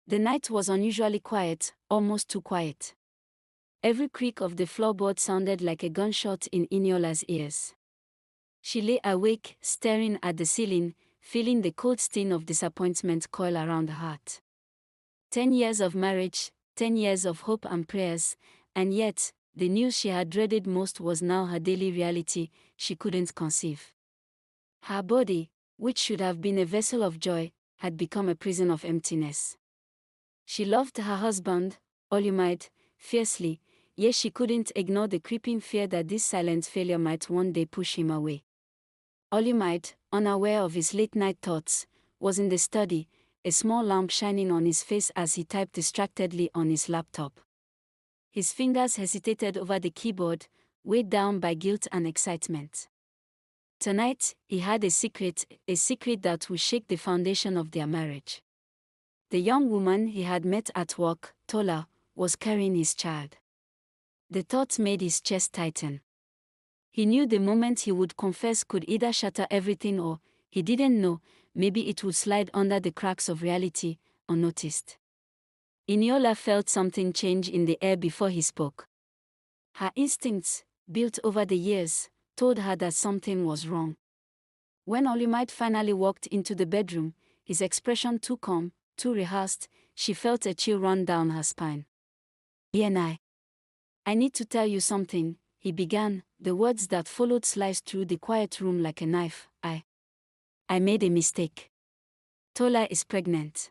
The night was unusually quiet, almost too quiet. Every creak of the floorboard sounded like a gunshot in Eniola's ears. She lay awake, staring at the ceiling, feeling the cold sting of disappointment coil around her heart. 10 years of marriage, 10 years of hope and prayers, and yet, the news she had dreaded most was now her daily reality. She couldn't conceive. Her body, which should have been a vessel of joy, had become a prison of emptiness. She loved her husband, Olumide, fiercely, yet she couldn't ignore the creeping fear that this silent failure might one day push him away. Olumide, unaware of his late-night thoughts, was in the study, a small lamp shining on his face as he typed distractedly on his laptop. His fingers hesitated over the keyboard, weighed down by guilt and excitement. Tonight, he had a secret that would shake the foundation of their marriage. The young woman he had met at work, Tola, was carrying his child. The thought made his chest tighten. He knew the moment he would confess could either shatter everything or, he didn't know, maybe it would slide under the cracks of reality, unnoticed. Eniola felt something change in the air before he spoke. Her instincts, built over the years, told her that something was wrong. When Olumide finally walked into the bedroom, his expression too calm, too rehearsed, she felt a chill run down her spine. I need to tell you something, he began, the words that followed sliced through the quiet room like a knife. I made a mistake. Tola is pregnant.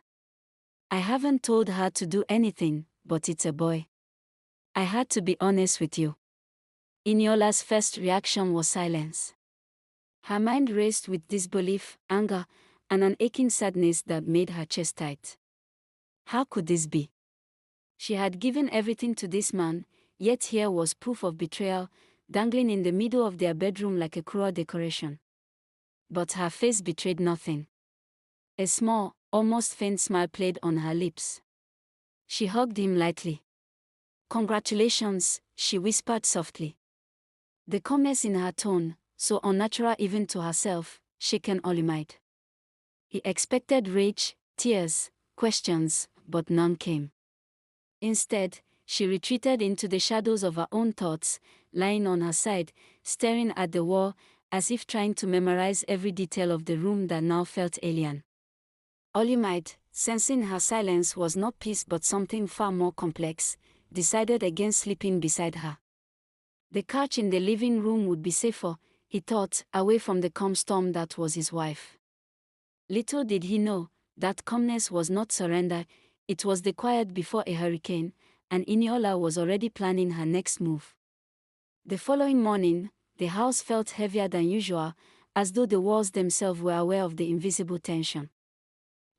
I haven't told her to do anything, but it's a boy. I had to be honest with you. Eniola's first reaction was silence. Her mind raced with disbelief, anger, and an aching sadness that made her chest tight. How could this be? She had given everything to this man, yet here was proof of betrayal, dangling in the middle of their bedroom like a cruel decoration. But her face betrayed nothing. A small, almost faint smile played on her lips. She hugged him lightly. Congratulations, she whispered softly. The calmness in her tone, so unnatural even to herself, shaken Olumide. He expected rage, tears, questions, but none came. Instead, she retreated into the shadows of her own thoughts, lying on her side, staring at the wall, as if trying to memorize every detail of the room that now felt alien. Olumide, sensing her silence was not peace but something far more complex, decided against sleeping beside her. The couch in the living room would be safer, he thought, away from the calm storm that was his wife. Little did he know, that calmness was not surrender, it was the quiet before a hurricane, and Eniola was already planning her next move. The following morning, the house felt heavier than usual, as though the walls themselves were aware of the invisible tension.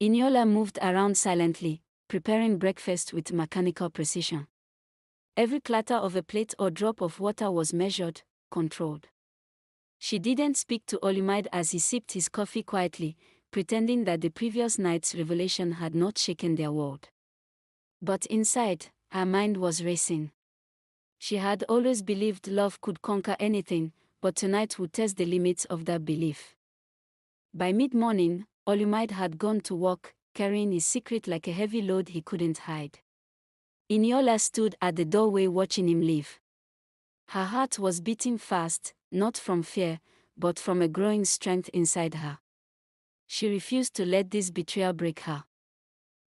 Eniola moved around silently, preparing breakfast with mechanical precision. Every clatter of a plate or drop of water was measured, controlled. She didn't speak to Olumide as he sipped his coffee quietly, pretending that the previous night's revelation had not shaken their world. But inside, her mind was racing. She had always believed love could conquer anything, but tonight would test the limits of that belief. By mid-morning, Olumide had gone to work, carrying his secret like a heavy load he couldn't hide. Eniola stood at the doorway watching him leave. Her heart was beating fast, not from fear, but from a growing strength inside her. She refused to let this betrayal break her.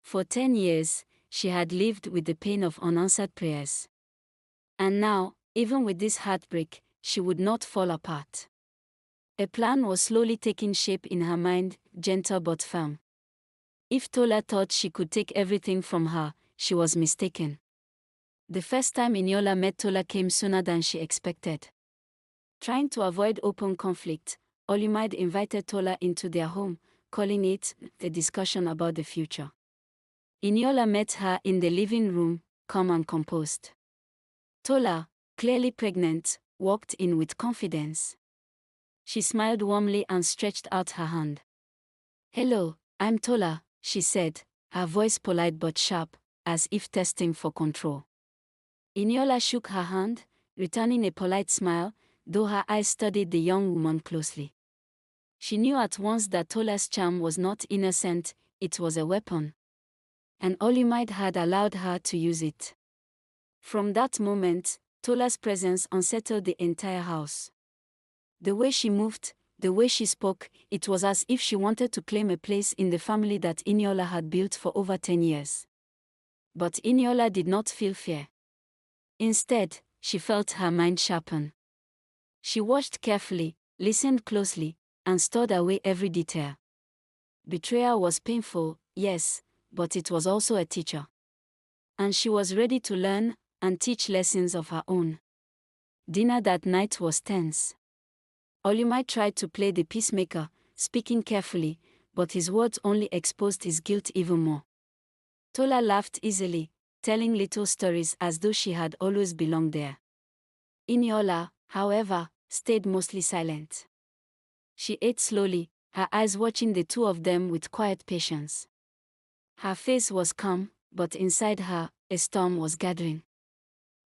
For 10 years, she had lived with the pain of unanswered prayers. And now, even with this heartbreak, she would not fall apart. A plan was slowly taking shape in her mind, gentle but firm. If Tola thought she could take everything from her, she was mistaken. The first time Eniola met Tola came sooner than she expected. Trying to avoid open conflict, Olumide invited Tola into their home, calling it the discussion about the future. Eniola met her in the living room, calm and composed. Tola, clearly pregnant, walked in with confidence. She smiled warmly and stretched out her hand. "Hello, I'm Tola," she said, her voice polite but sharp, as if testing for control. Eniola shook her hand, returning a polite smile, though her eyes studied the young woman closely. She knew at once that Tola's charm was not innocent, it was a weapon. and Olumide had allowed her to use it. From that moment, Tola's presence unsettled the entire house. The way she moved, the way she spoke, it was as if she wanted to claim a place in the family that Eniola had built for over 10 years. But Eniola did not feel fear. Instead, she felt her mind sharpen. She watched carefully, listened closely, and stored away every detail. Betrayal was painful, yes, but it was also a teacher. And she was ready to learn and teach lessons of her own. Dinner that night was tense. Olumide tried to play the peacemaker, speaking carefully, but his words only exposed his guilt even more. Tola laughed easily, telling little stories as though she had always belonged there. Eniola, however, stayed mostly silent. She ate slowly, her eyes watching the two of them with quiet patience. Her face was calm, but inside her, a storm was gathering.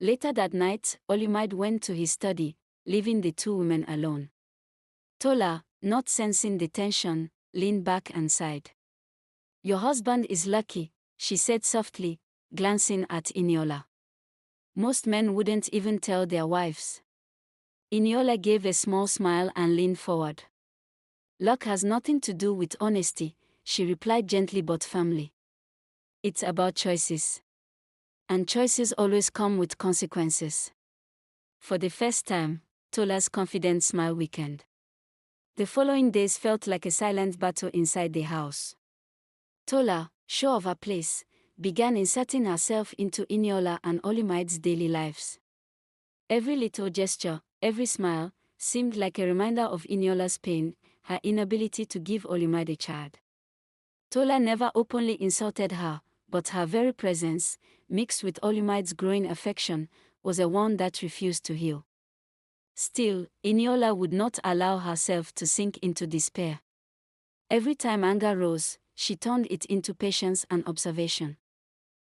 Later that night, Olumide went to his study, leaving the two women alone. Tola, not sensing the tension, leaned back and sighed. "Your husband is lucky," she said softly, glancing at Eniola. "Most men wouldn't even tell their wives." Eniola gave a small smile and leaned forward. "Luck has nothing to do with honesty," she replied gently but firmly. "It's about choices. And choices always come with consequences." For the first time, Tola's confident smile weakened. The following days felt like a silent battle inside the house. Tola, sure of her place, began inserting herself into Eniola and Olumide's daily lives. Every little gesture, every smile, seemed like a reminder of Eniola's pain, her inability to give Olumide a child. Tola never openly insulted her, but her very presence, mixed with Olumide's growing affection, was a wound that refused to heal. Still, Eniola would not allow herself to sink into despair. Every time anger rose, she turned it into patience and observation.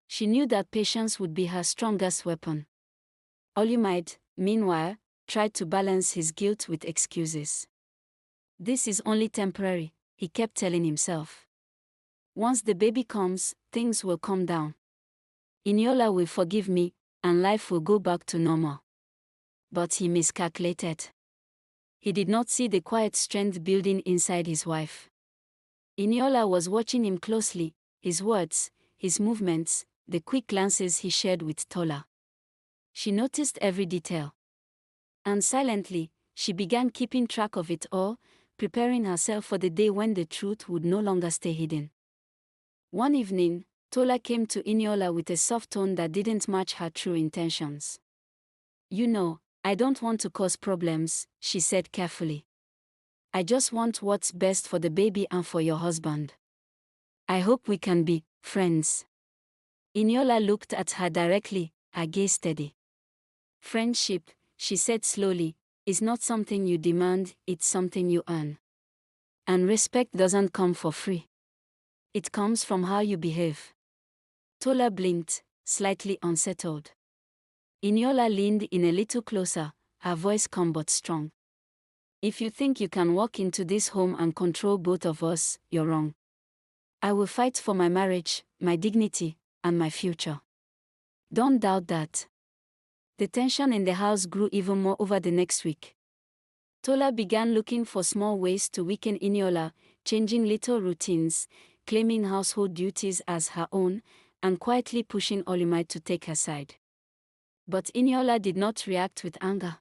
She knew that patience would be her strongest weapon. Olumide, meanwhile, tried to balance his guilt with excuses. "This is only temporary," he kept telling himself. "Once the baby comes, things will calm down. Eniola will forgive me, and life will go back to normal." But he miscalculated. He did not see the quiet strength building inside his wife. Eniola was watching him closely, his words, his movements, the quick glances he shared with Tola. She noticed every detail. And silently, she began keeping track of it all, preparing herself for the day when the truth would no longer stay hidden. One evening, Tola came to Eniola with a soft tone that didn't match her true intentions. "You know, I don't want to cause problems," she said carefully. "I just want what's best for the baby and for your husband. I hope we can be friends." Eniola looked at her directly, her gaze steady. "Friendship," she said slowly, "is not something you demand, it's something you earn. And respect doesn't come for free. It comes from how you behave." Tola blinked, slightly unsettled. Eniola leaned in a little closer, her voice calm but strong. "If you think you can walk into this home and control both of us, you're wrong. I will fight for my marriage, my dignity, and my future. Don't doubt that." The tension in the house grew even more over the next week. Tola began looking for small ways to weaken Eniola, changing little routines, claiming household duties as her own, and quietly pushing Olumide to take her side. But Eniola did not react with anger.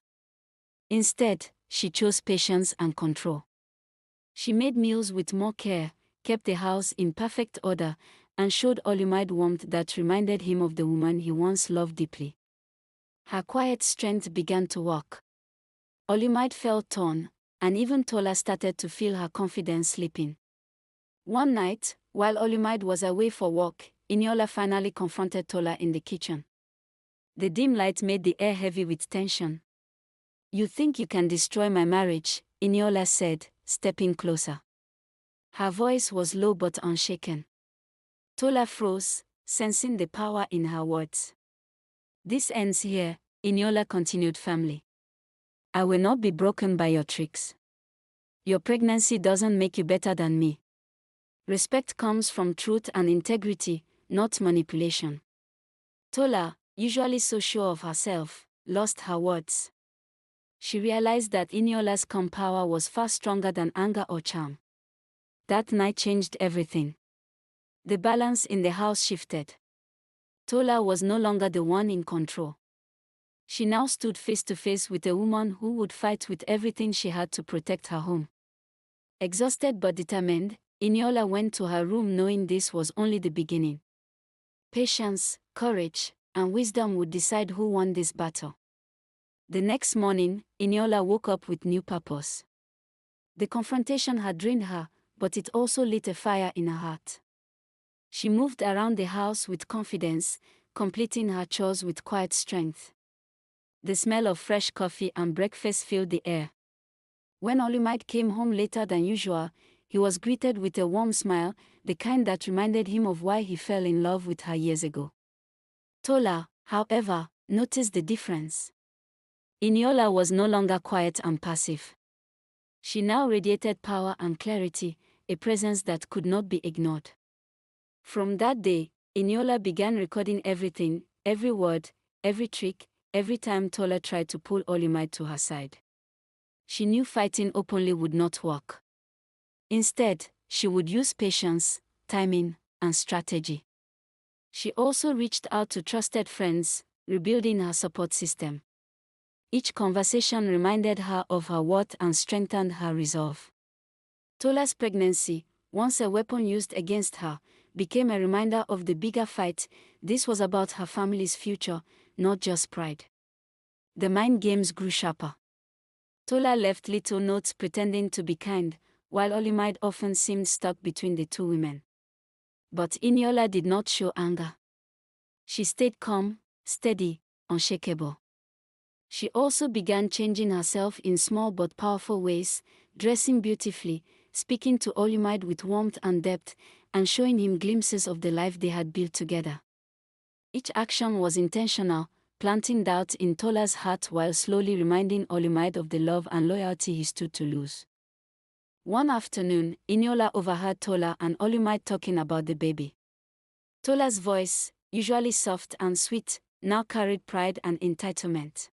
Instead, she chose patience and control. She made meals with more care, kept the house in perfect order, and showed Olumide warmth that reminded him of the woman he once loved deeply. Her quiet strength began to work. Olumide felt torn, and even Tola started to feel her confidence slipping. One night, while Olumide was away for work, Eniola finally confronted Tola in the kitchen. The dim light made the air heavy with tension. "You think you can destroy my marriage," Eniola said, stepping closer. Her voice was low but unshaken. Tola froze, sensing the power in her words. "This ends here," Eniola continued firmly. "I will not be broken by your tricks. Your pregnancy doesn't make you better than me. Respect comes from truth and integrity, not manipulation. Tola, usually so sure of herself, lost her words. She realized that Eniola's calm power was far stronger than anger or charm. That night changed everything. The balance in the house shifted. Tola was no longer the one in control. She now stood face to face with a woman who would fight with everything she had to protect her home. Exhausted but determined, Eniola went to her room knowing this was only the beginning. Patience, courage, and wisdom would decide who won this battle. The next morning, Eniola woke up with new purpose. The confrontation had drained her, but it also lit a fire in her heart. She moved around the house with confidence, completing her chores with quiet strength. The smell of fresh coffee and breakfast filled the air. When Olumide came home later than usual, he was greeted with a warm smile, the kind that reminded him of why he fell in love with her years ago. Tola, however, noticed the difference. Eniola was no longer quiet and passive. She now radiated power and clarity, a presence that could not be ignored. From that day, Eniola began recording everything, every word, every trick, every time Tola tried to pull Olumide to her side. She knew fighting openly would not work. Instead, she would use patience, timing, and strategy. She also reached out to trusted friends, rebuilding her support system. Each conversation reminded her of her worth and strengthened her resolve. Tola's pregnancy, once a weapon used against her, became a reminder of the bigger fight. This was about her family's future, not just pride. The mind games grew sharper. Tola left little notes pretending to be kind, while Olumide often seemed stuck between the two women. But Eniola did not show anger. She stayed calm, steady, unshakable. She also began changing herself in small but powerful ways, dressing beautifully, speaking to Olumide with warmth and depth, and showing him glimpses of the life they had built together. Each action was intentional, planting doubt in Tola's heart while slowly reminding Olumide of the love and loyalty he stood to lose. One afternoon, Eniola overheard Tola and Olumide talking about the baby. Tola's voice, usually soft and sweet, now carried pride and entitlement.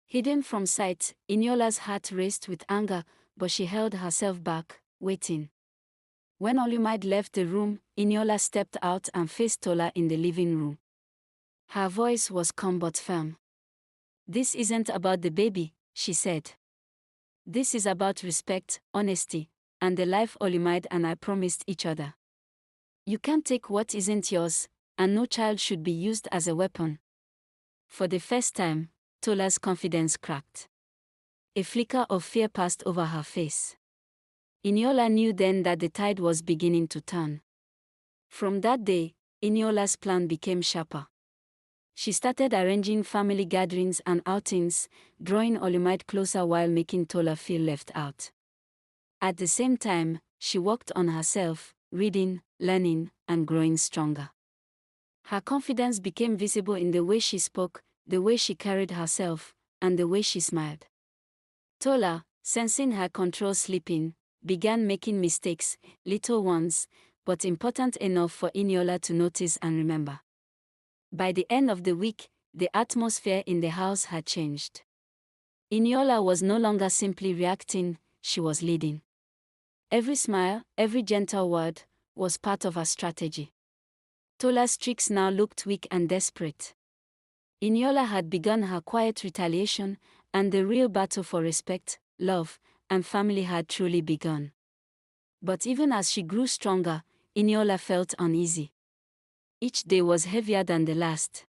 Hidden from sight, Eniola's heart raced with anger, but she held herself back, waiting. When Olumide left the room, Eniola stepped out and faced Tola in the living room. Her voice was calm but firm. "This isn't about the baby," she said. "This is about respect, honesty, and the life Olumide and I promised each other. You can't take what isn't yours, and no child should be used as a weapon." For the first time, Tola's confidence cracked. A flicker of fear passed over her face. Eniola knew then that the tide was beginning to turn. From that day, Eniola's plan became sharper. She started arranging family gatherings and outings, drawing Olumide closer while making Tola feel left out. At the same time, she worked on herself, reading, learning, and growing stronger. Her confidence became visible in the way she spoke, the way she carried herself, and the way she smiled. Tola, sensing her control slipping, began making mistakes, little ones, but important enough for Eniola to notice and remember. By the end of the week, the atmosphere in the house had changed. Eniola was no longer simply reacting, she was leading. Every smile, every gentle word, was part of her strategy. Tola's tricks now looked weak and desperate. Eniola had begun her quiet retaliation, and the real battle for respect, love, and family had truly begun. But even as she grew stronger, Eniola felt uneasy. Each day was heavier than the last.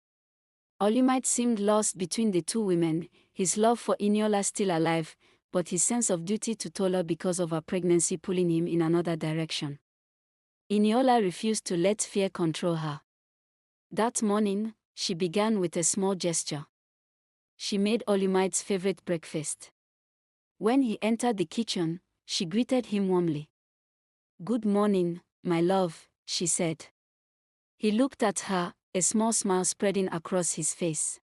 Olumide seemed lost between the two women, his love for Eniola still alive, but his sense of duty to Tola because of her pregnancy pulling him in another direction. Eniola refused to let fear control her. That morning, she began with a small gesture. She made Olumide's favorite breakfast. When he entered the kitchen, she greeted him warmly. "Good morning, my love," she said. He looked at her, a small smile spreading across his face.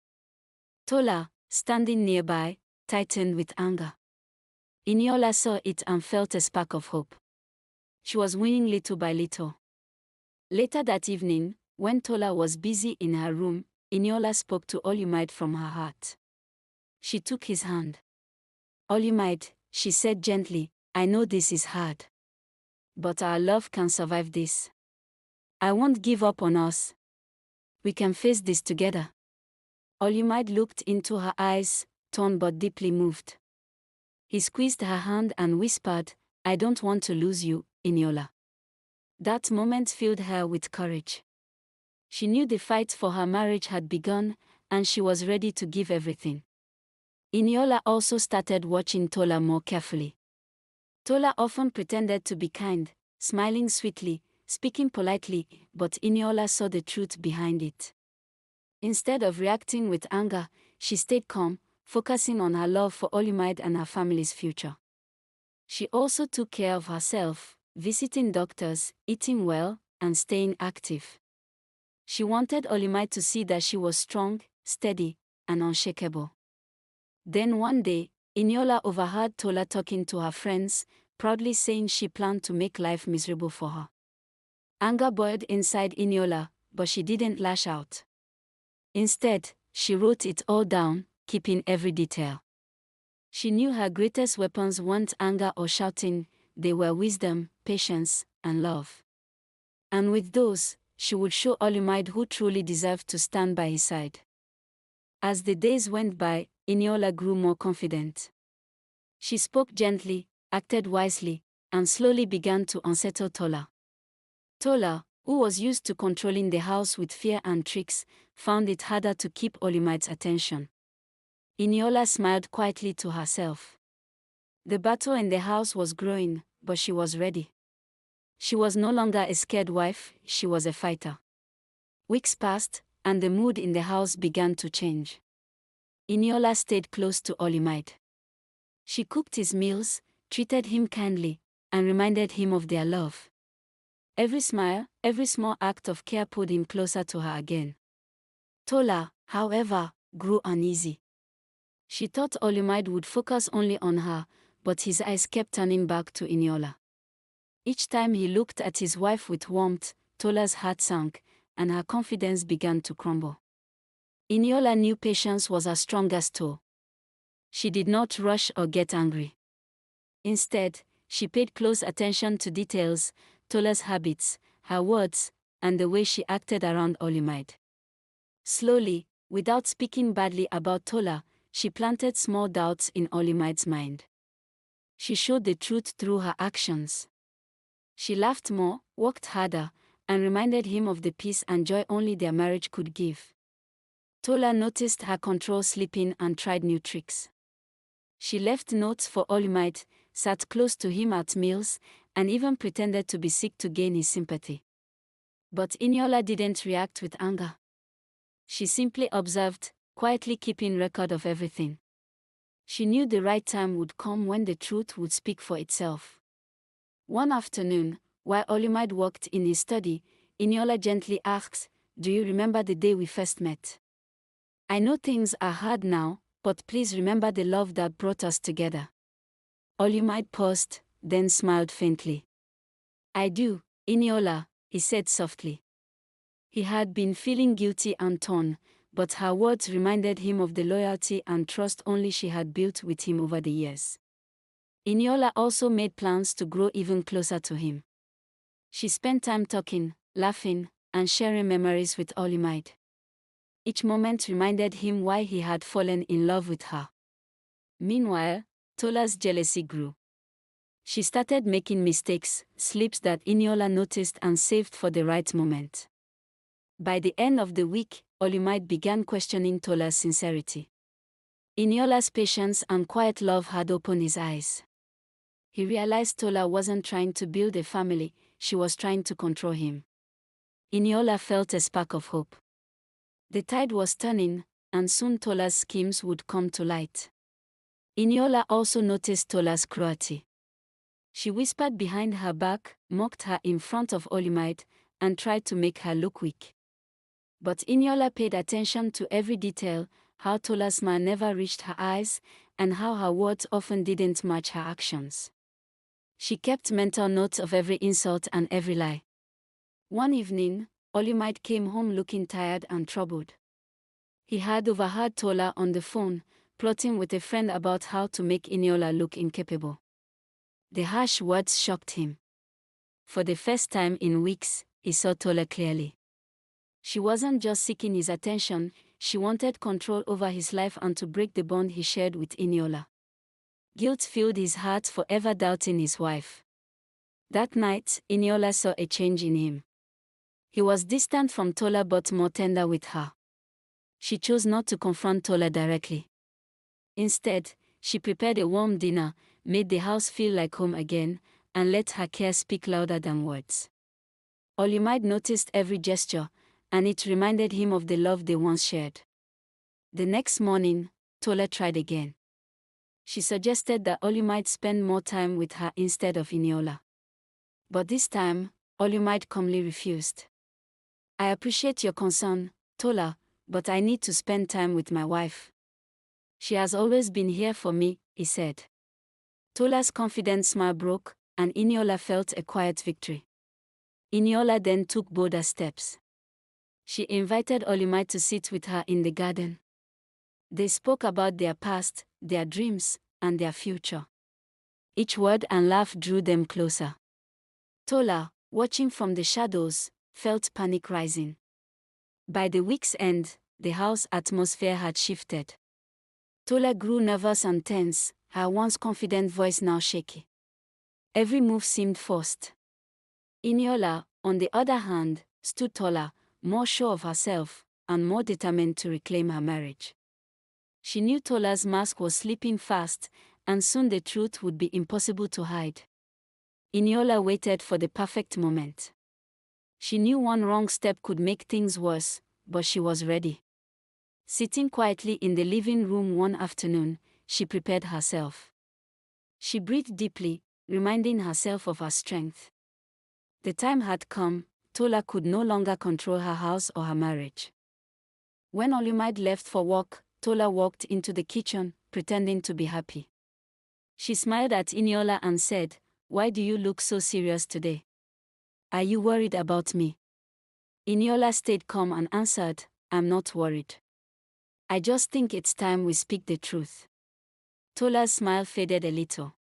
Tola, standing nearby, tightened with anger. Eniola saw it and felt a spark of hope. She was winning little by little. Later that evening, When Tola was busy in her room, Eniola spoke to Olumide from her heart. She took his hand. "Olumide," she said gently, "I know this is hard. But our love can survive this. I won't give up on us. We can face this together." Olumide looked into her eyes, torn but deeply moved. He squeezed her hand and whispered, "I don't want to lose you, Eniola." That moment filled her with courage. She knew the fight for her marriage had begun, and she was ready to give everything. Eniola also started watching Tola more carefully. Tola often pretended to be kind, smiling sweetly, speaking politely, but Eniola saw the truth behind it. Instead of reacting with anger, she stayed calm, focusing on her love for Olumide and her family's future. She also took care of herself, visiting doctors, eating well, and staying active. She wanted Olumide to see that she was strong, steady, and unshakable. Then one day, Eniola overheard Tola talking to her friends, proudly saying she planned to make life miserable for her. Anger boiled inside Eniola, but she didn't lash out. Instead, she wrote it all down, keeping every detail. She knew her greatest weapons weren't anger or shouting, they were wisdom, patience, and love. And with those, she would show Olumide who truly deserved to stand by his side. As the days went by, Eniola grew more confident. She spoke gently, acted wisely, and slowly began to unsettle Tola. Tola, who was used to controlling the house with fear and tricks, found it harder to keep Olumide's attention. Eniola smiled quietly to herself. The battle in the house was growing, but she was ready. She was no longer a scared wife, she was a fighter. Weeks passed, and the mood in the house began to change. Eniola stayed close to Olumide. She cooked his meals, treated him kindly, and reminded him of their love. Every smile, every small act of care pulled him closer to her again. Tola, however, grew uneasy. She thought Olumide would focus only on her, but his eyes kept turning back to Eniola. Each time he looked at his wife with warmth, Tola's heart sank, and her confidence began to crumble. Eniola knew patience was her strongest tool. She did not rush or get angry. Instead, she paid close attention to details, Tola's habits, her words, and the way she acted around Olumide. Slowly, without speaking badly about Tola, she planted small doubts in Olumide's mind. She showed the truth through her actions. She laughed more, worked harder, and reminded him of the peace and joy only their marriage could give. Tola noticed her control slipping and tried new tricks. She left notes for Olumide, sat close to him at meals, and even pretended to be sick to gain his sympathy. But Eniola didn't react with anger. She simply observed, quietly keeping record of everything. She knew the right time would come when the truth would speak for itself. One afternoon, while Olumide worked in his study, Eniola gently asked, "Do you remember the day we first met? I know things are hard now, but please remember the love that brought us together." Olumide paused, then smiled faintly. "I do, Eniola," he said softly. He had been feeling guilty and torn, but her words reminded him of the loyalty and trust only she had built with him over the years. Eniola also made plans to grow even closer to him. She spent time talking, laughing, and sharing memories with Olumide. Each moment reminded him why he had fallen in love with her. Meanwhile, Tola's jealousy grew. She started making mistakes, slips that Eniola noticed and saved for the right moment. By the end of the week, Olumide began questioning Tola's sincerity. Eniola's patience and quiet love had opened his eyes. He realized Tola wasn't trying to build a family, she was trying to control him. Eniola felt a spark of hope. The tide was turning, and soon Tola's schemes would come to light. Eniola also noticed Tola's cruelty. She whispered behind her back, mocked her in front of Olumide, and tried to make her look weak. But Eniola paid attention to every detail, how Tola's smile never reached her eyes, and how her words often didn't match her actions. She kept mental notes of every insult and every lie. One evening, Olumide came home looking tired and troubled. He had overheard Tola on the phone, plotting with a friend about how to make Eniola look incapable. The harsh words shocked him. For the first time in weeks, he saw Tola clearly. She wasn't just seeking his attention, she wanted control over his life and to break the bond he shared with Eniola. Guilt filled his heart for ever doubting his wife. That night, Eniola saw a change in him. He was distant from Tola but more tender with her. She chose not to confront Tola directly. Instead, she prepared a warm dinner, made the house feel like home again, and let her care speak louder than words. Olumide noticed every gesture, and it reminded him of the love they once shared. The next morning, Tola tried again. She suggested that Olumide spend more time with her instead of Eniola. But this time, Olumide calmly refused. "I appreciate your concern, Tola, but I need to spend time with my wife. She has always been here for me," he said. Tola's confident smile broke, and Eniola felt a quiet victory. Eniola then took bolder steps. She invited Olumide to sit with her in the garden. They spoke about their past, their dreams, and their future. Each word and laugh drew them closer. Tola, watching from the shadows, felt panic rising. By the week's end, the house atmosphere had shifted. Tola grew nervous and tense, her once confident voice now shaky. Every move seemed forced. Eniola, on the other hand, stood taller, more sure of herself, and more determined to reclaim her marriage. She knew Tola's mask was slipping fast, and soon the truth would be impossible to hide. Eniola waited for the perfect moment. She knew one wrong step could make things worse, but she was ready. Sitting quietly in the living room one afternoon, she prepared herself. She breathed deeply, reminding herself of her strength. The time had come. Tola could no longer control her house or her marriage. When Olumide left for work, Tola walked into the kitchen, pretending to be happy. She smiled at Eniola and said, "Why do you look so serious today? Are you worried about me?" Eniola stayed calm and answered, "I'm not worried. I just think it's time we speak the truth." Tola's smile faded a little.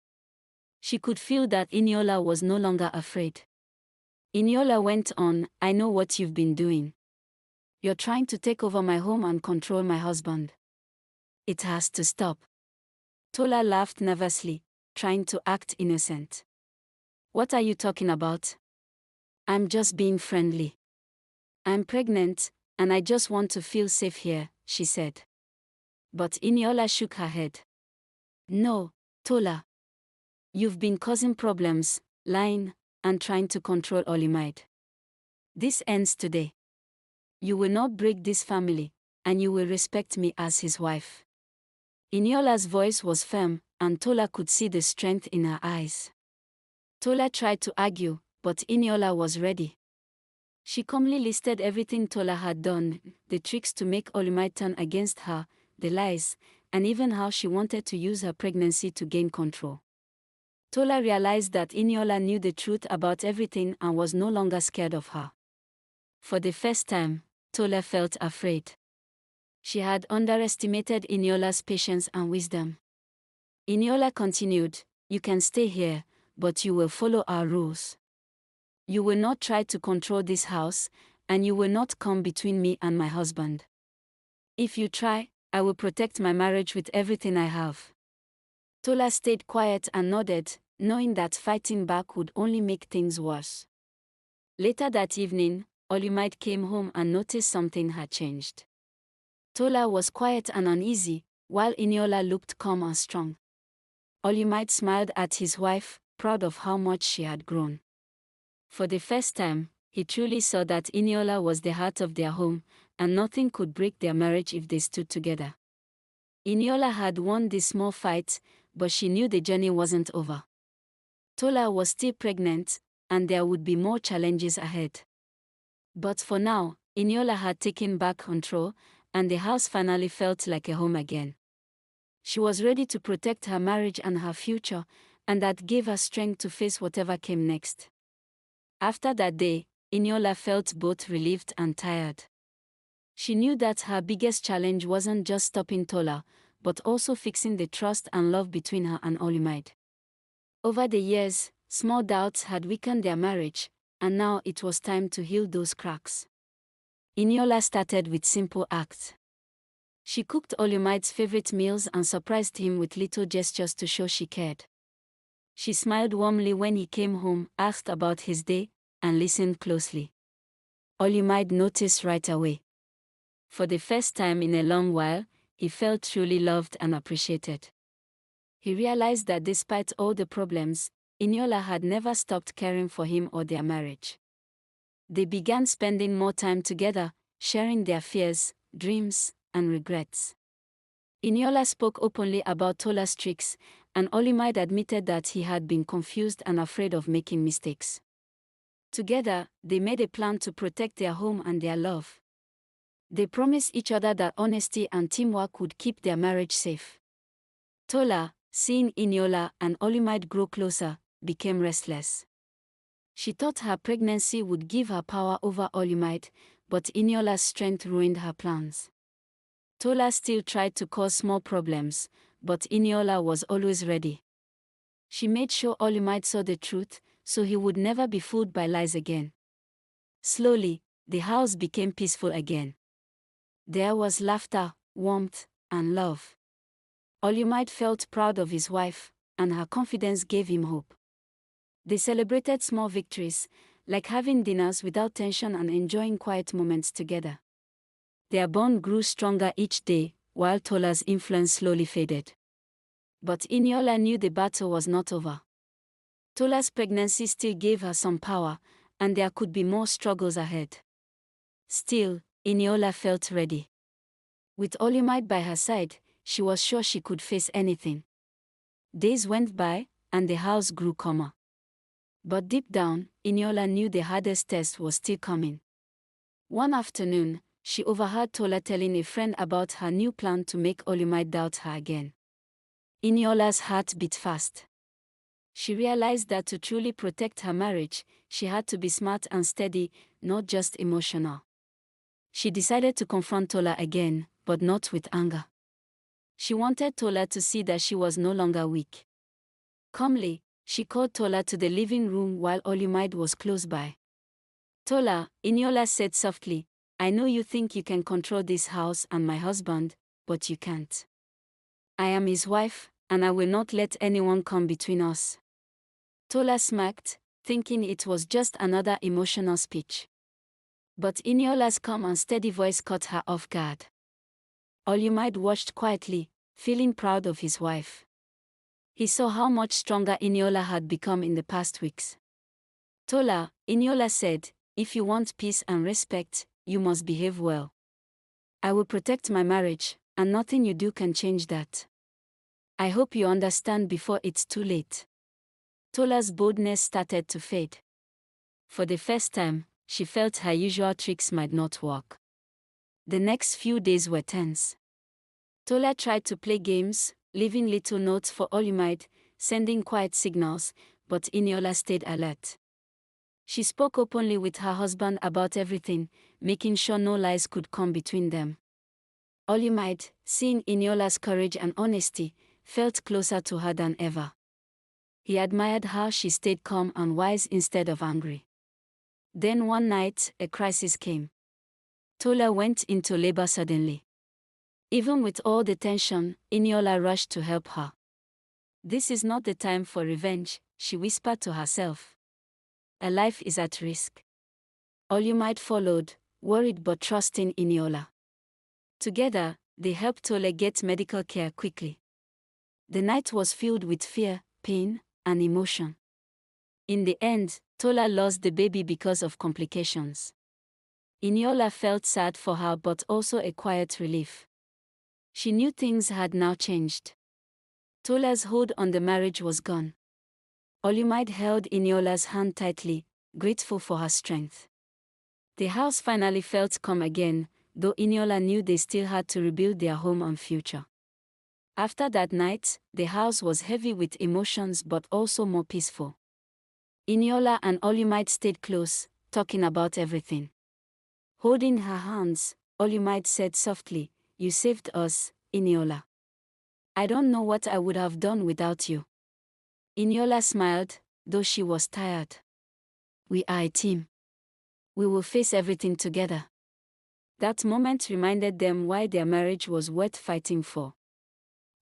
She could feel that Eniola was no longer afraid. Eniola went on, "I know what you've been doing. You're trying to take over my home and control my husband. It has to stop." Tola laughed nervously, trying to act innocent. "What are you talking about? I'm just being friendly. I'm pregnant, and I just want to feel safe here," she said. But Eniola shook her head. "No, Tola. You've been causing problems, lying, and trying to control Olumide. This ends today. You will not break this family, and you will respect me as his wife." Eniola's voice was firm, and Tola could see the strength in her eyes. Tola tried to argue, but Eniola was ready. She calmly listed everything Tola had done, the tricks to make Olumide turn against her, the lies, and even how she wanted to use her pregnancy to gain control. Tola realized that Eniola knew the truth about everything and was no longer scared of her. For the first time, Tola felt afraid. She had underestimated Eniola's patience and wisdom. Eniola continued, "You can stay here, but you will follow our rules. You will not try to control this house, and you will not come between me and my husband. If you try, I will protect my marriage with everything I have." Tola stayed quiet and nodded, knowing that fighting back would only make things worse. Later that evening, Olumide came home and noticed something had changed. Tola was quiet and uneasy, while Eniola looked calm and strong. Olumide smiled at his wife, proud of how much she had grown. For the first time, he truly saw that Eniola was the heart of their home, and nothing could break their marriage if they stood together. Eniola had won this small fight, but she knew the journey wasn't over. Tola was still pregnant, and there would be more challenges ahead. But for now, Eniola had taken back control, and the house finally felt like a home again. She was ready to protect her marriage and her future, and that gave her strength to face whatever came next. After that day, Eniola felt both relieved and tired. She knew that her biggest challenge wasn't just stopping Tola, but also fixing the trust and love between her and Olumide. Over the years, small doubts had weakened their marriage, and now it was time to heal those cracks. Eniola started with simple acts. She cooked Olumide's favorite meals and surprised him with little gestures to show she cared. She smiled warmly when he came home, asked about his day, and listened closely. Olumide noticed right away. For the first time in a long while, he felt truly loved and appreciated. He realized that despite all the problems, Eniola had never stopped caring for him or their marriage. They began spending more time together, sharing their fears, dreams, and regrets. Eniola spoke openly about Tola's tricks, and Olumide admitted that he had been confused and afraid of making mistakes. Together, they made a plan to protect their home and their love. They promised each other that honesty and teamwork would keep their marriage safe. Tola, seeing Eniola and Olumide grow closer, became restless. She thought her pregnancy would give her power over Olumide, but Eniola's strength ruined her plans. Tola still tried to cause small problems, but Eniola was always ready. She made sure Olumide saw the truth, so he would never be fooled by lies again. Slowly, the house became peaceful again. There was laughter, warmth, and love. Olumide felt proud of his wife, and her confidence gave him hope. They celebrated small victories, like having dinners without tension and enjoying quiet moments together. Their bond grew stronger each day, while Tola's influence slowly faded. But Eniola knew the battle was not over. Tola's pregnancy still gave her some power, and there could be more struggles ahead. Still, Eniola felt ready. With Olumide by her side, she was sure she could face anything. Days went by, and the house grew calmer. But deep down, Eniola knew the hardest test was still coming. One afternoon, she overheard Tola telling a friend about her new plan to make Olumide doubt her again. Eniola's heart beat fast. She realized that to truly protect her marriage, she had to be smart and steady, not just emotional. She decided to confront Tola again, but not with anger. She wanted Tola to see that she was no longer weak. Calmly, she called Tola to the living room while Olumide was close by. Tola, Eniola said softly, I know you think you can control this house and my husband, but you can't. I am his wife, and I will not let anyone come between us. Tola smirked, thinking it was just another emotional speech. But Eniola's calm and steady voice caught her off guard. Olumide watched quietly, feeling proud of his wife. He saw how much stronger Eniola had become in the past weeks. Tola, Eniola said, if you want peace and respect, you must behave well. I will protect my marriage, and nothing you do can change that. I hope you understand before it's too late. Tola's boldness started to fade. For the first time, she felt her usual tricks might not work. The next few days were tense. Tola tried to play games, leaving little notes for Olumide, sending quiet signals, but Eniola stayed alert. She spoke openly with her husband about everything, making sure no lies could come between them. Olumide, seeing Eniola's courage and honesty, felt closer to her than ever. He admired how she stayed calm and wise instead of angry. Then one night, a crisis came. Tola went into labor suddenly. Even with all the tension, Eniola rushed to help her. This is not the time for revenge, she whispered to herself. A life is at risk. Olumide followed, worried but trusting Eniola. Together, they helped Tola get medical care quickly. The night was filled with fear, pain, and emotion. In the end, Tola lost the baby because of complications. Eniola felt sad for her but also a quiet relief. She knew things had now changed. Tola's hold on the marriage was gone. Olumide held Eniola's hand tightly, grateful for her strength. The house finally felt calm again, though Eniola knew they still had to rebuild their home and future. After that night, the house was heavy with emotions but also more peaceful. Eniola and Olumide stayed close, talking about everything. Holding her hands, Olumide said softly, "You saved us, Eniola. I don't know what I would have done without you." Eniola smiled, though she was tired. "We are a team. We will face everything together." That moment reminded them why their marriage was worth fighting for.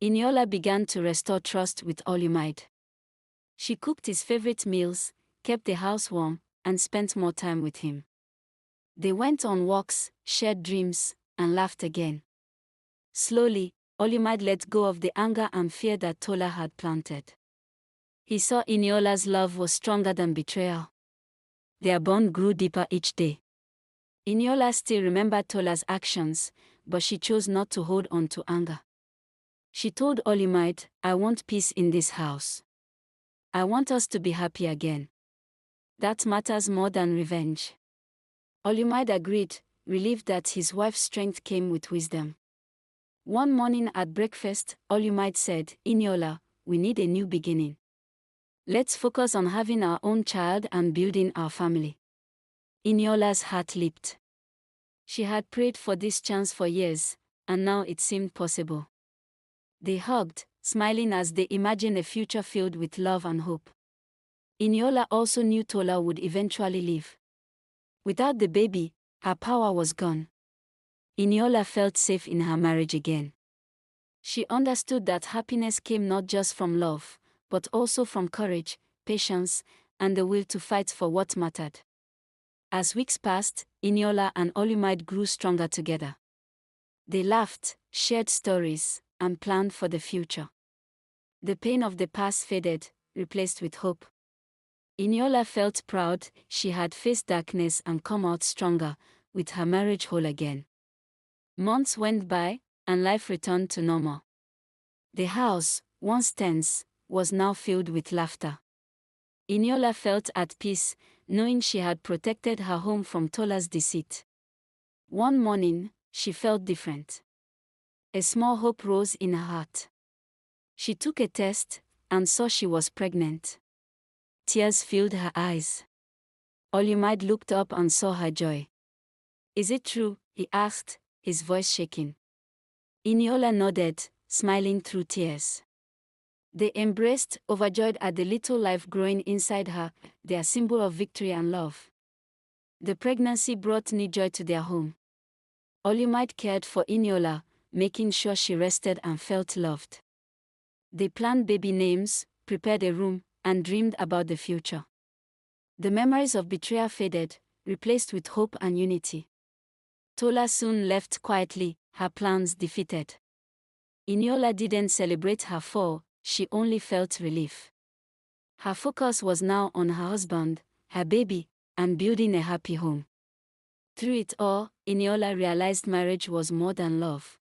Eniola began to restore trust with Olumide. She cooked his favorite meals, kept the house warm, and spent more time with him. They went on walks, shared dreams, and laughed again. Slowly, Olumide let go of the anger and fear that Tola had planted. He saw Eniola's love was stronger than betrayal. Their bond grew deeper each day. Eniola still remembered Tola's actions, but she chose not to hold on to anger. She told Olumide, "I want peace in this house. I want us to be happy again. That matters more than revenge." Olumide agreed, relieved that his wife's strength came with wisdom. One morning at breakfast, Olumide said, "Eniola, we need a new beginning. Let's focus on having our own child and building our family." Eniola's heart leaped. She had prayed for this chance for years, and now it seemed possible. They hugged, smiling as they imagined a future filled with love and hope. Eniola also knew Tola would eventually leave. Without the baby, her power was gone. Eniola felt safe in her marriage again. She understood that happiness came not just from love, but also from courage, patience, and the will to fight for what mattered. As weeks passed, Eniola and Olumide grew stronger together. They laughed, shared stories, and planned for the future. The pain of the past faded, replaced with hope. Eniola felt proud she had faced darkness and come out stronger, with her marriage whole again. Months went by, and life returned to normal. The house, once tense, was now filled with laughter. Eniola felt at peace, knowing she had protected her home from Tola's deceit. One morning, she felt different. A small hope rose in her heart. She took a test, and saw she was pregnant. Tears filled her eyes. Olumide looked up and saw her joy. "Is it true?" he asked, his voice shaking. Eniola nodded, smiling through tears. They embraced, overjoyed at the little life growing inside her, their symbol of victory and love. The pregnancy brought new joy to their home. Olumide cared for Eniola, making sure she rested and felt loved. They planned baby names, prepared a room, and dreamed about the future. The memories of betrayal faded, replaced with hope and unity. Tola soon left quietly, her plans defeated. Eniola didn't celebrate her fall, she only felt relief. Her focus was now on her husband, her baby, and building a happy home. Through it all, Eniola realized marriage was more than love.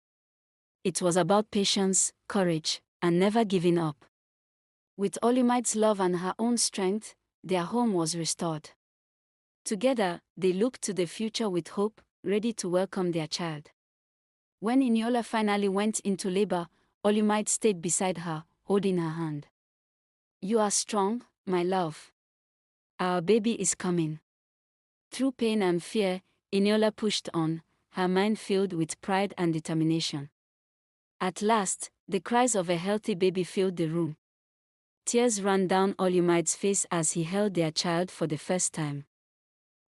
It was about patience, courage, and never giving up. With Olumide's love and her own strength, their home was restored. Together, they looked to the future with hope, ready to welcome their child. When Eniola finally went into labor, Olumide stayed beside her, holding her hand. "You are strong, my love. Our baby is coming." Through pain and fear, Eniola pushed on, her mind filled with pride and determination. At last, the cries of a healthy baby filled the room. Tears ran down Olumide's face as he held their child for the first time.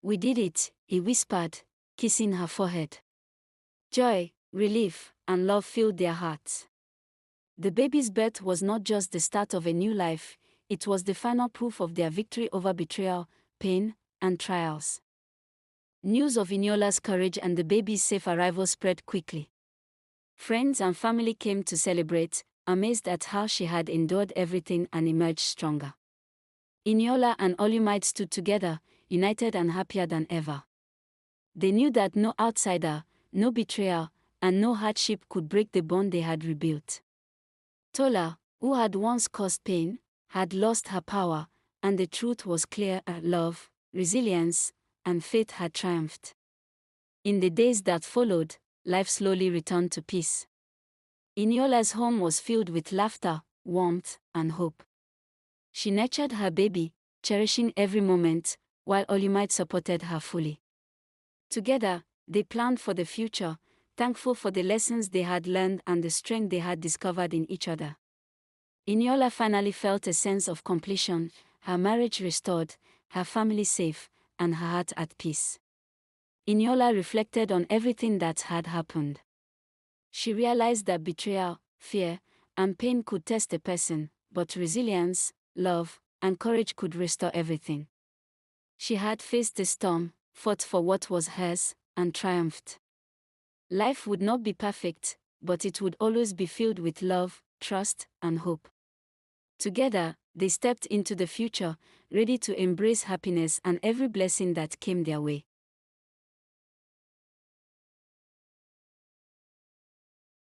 "We did it," he whispered, kissing her forehead. Joy, relief, and love filled their hearts. The baby's birth was not just the start of a new life, it was the final proof of their victory over betrayal, pain, and trials. News of Eniola's courage and the baby's safe arrival spread quickly. Friends and family came to celebrate, amazed at how she had endured everything and emerged stronger. Eniola and Olumide stood together, united and happier than ever. They knew that no outsider, no betrayal, and no hardship could break the bond they had rebuilt. Tola, who had once caused pain, had lost her power, and the truth was clear: love, resilience, and faith had triumphed. In the days that followed, life slowly returned to peace. Eniola's home was filled with laughter, warmth, and hope. She nurtured her baby, cherishing every moment, while Olumide supported her fully. Together, they planned for the future, thankful for the lessons they had learned and the strength they had discovered in each other. Eniola finally felt a sense of completion, her marriage restored, her family safe, and her heart at peace. Eniola reflected on everything that had happened. She realized that betrayal, fear, and pain could test a person, but resilience, love, and courage could restore everything. She had faced the storm, fought for what was hers, and triumphed. Life would not be perfect, but it would always be filled with love, trust, and hope. Together, they stepped into the future, ready to embrace happiness and every blessing that came their way.